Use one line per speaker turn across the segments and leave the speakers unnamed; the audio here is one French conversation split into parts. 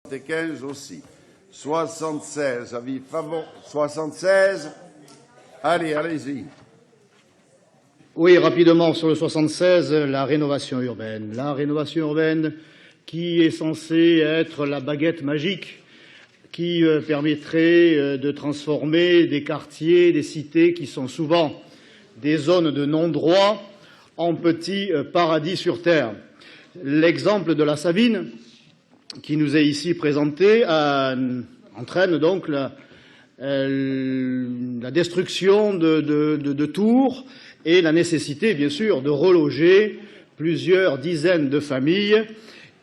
75 aussi. 76, avis favorable. 76. Allez, allez-y.
Oui, rapidement sur le 76, la rénovation urbaine. La rénovation urbaine qui est censée être la baguette magique qui permettrait de transformer des quartiers, des cités qui sont souvent des zones de non-droit en petits paradis sur terre. L'exemple de la Savine, qui nous est ici présenté, entraîne donc la destruction de tours et la nécessité, bien sûr, de reloger plusieurs dizaines de familles.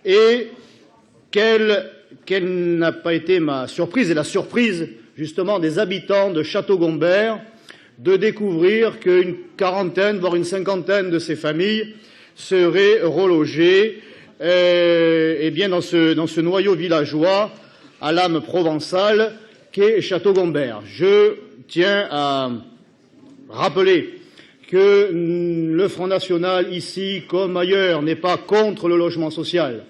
Et quelle n'a pas été ma surprise et la surprise, justement, des habitants de Château-Gombert de découvrir qu'une quarantaine, voire une cinquantaine de ces familles seraient relogées bien dans ce noyau villageois à l'âme provençale qu'est Château-Gombert. Je tiens à rappeler que le Front National, ici comme ailleurs, n'est pas contre le logement social.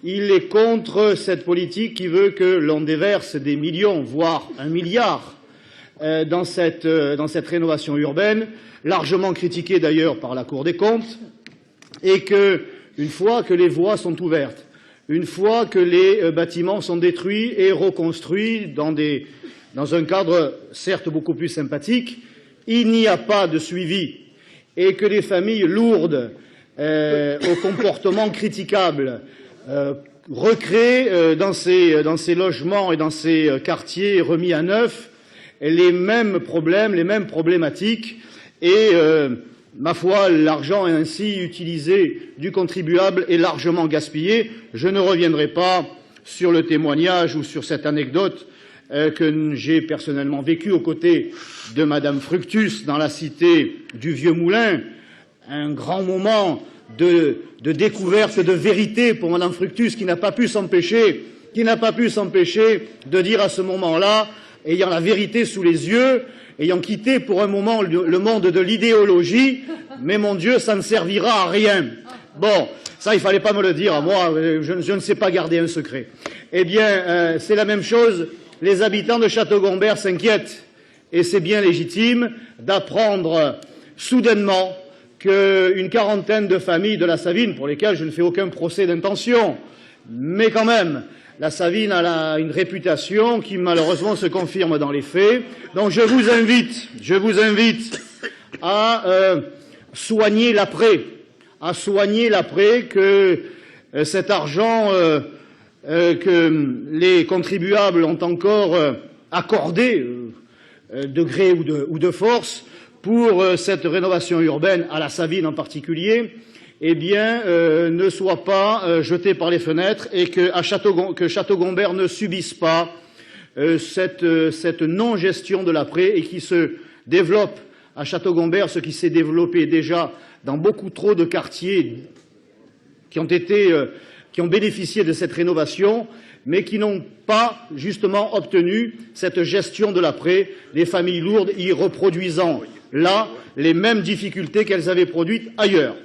Il est contre cette politique qui veut que l'on déverse des millions, voire 1 milliard, dans cette rénovation urbaine, largement critiquée d'ailleurs par la Cour des comptes, et que, une fois que les voies sont ouvertes, une fois que les bâtiments sont détruits et reconstruits dans un cadre certes beaucoup plus sympathique, il n'y a pas de suivi et que les familles lourdes, au comportement critiquable, recréent dans ces logements et dans ces quartiers remis à neuf les mêmes problèmes, les mêmes problématiques et, ma foi, l'argent ainsi utilisé du contribuable est largement gaspillé. Je ne reviendrai pas sur le témoignage ou sur cette anecdote que j'ai personnellement vécue aux côtés de Madame Fructus dans la cité du Vieux Moulin, un grand moment de découverte de vérité pour Madame Fructus qui n'a pas pu s'empêcher de dire à ce moment-là, ayant la vérité sous les yeux, ayant quitté pour un moment le monde de l'idéologie, mais mon Dieu, ça ne servira à rien. Bon, ça, il fallait pas me le dire à moi, je ne sais pas garder un secret. Eh bien, c'est la même chose, les habitants de Château-Gombert s'inquiètent, et c'est bien légitime d'apprendre soudainement qu'une quarantaine de familles de la Savine, pour lesquelles je ne fais aucun procès d'intention, mais quand même, la Savine a une réputation qui malheureusement se confirme dans les faits. Donc je vous invite à soigner l'après, que cet argent que les contribuables ont encore accordé de gré ou de force pour cette rénovation urbaine, à la Savine en particulier, eh bien, ne soit pas jeté par les fenêtres et que Château-Gombert ne subisse pas cette non-gestion de l'après et qui se développe à Château-Gombert, ce qui s'est développé déjà dans beaucoup trop de quartiers qui ont bénéficié de cette rénovation, mais qui n'ont pas justement obtenu cette gestion de l'après, les familles lourdes y reproduisant là les mêmes difficultés qu'elles avaient produites ailleurs.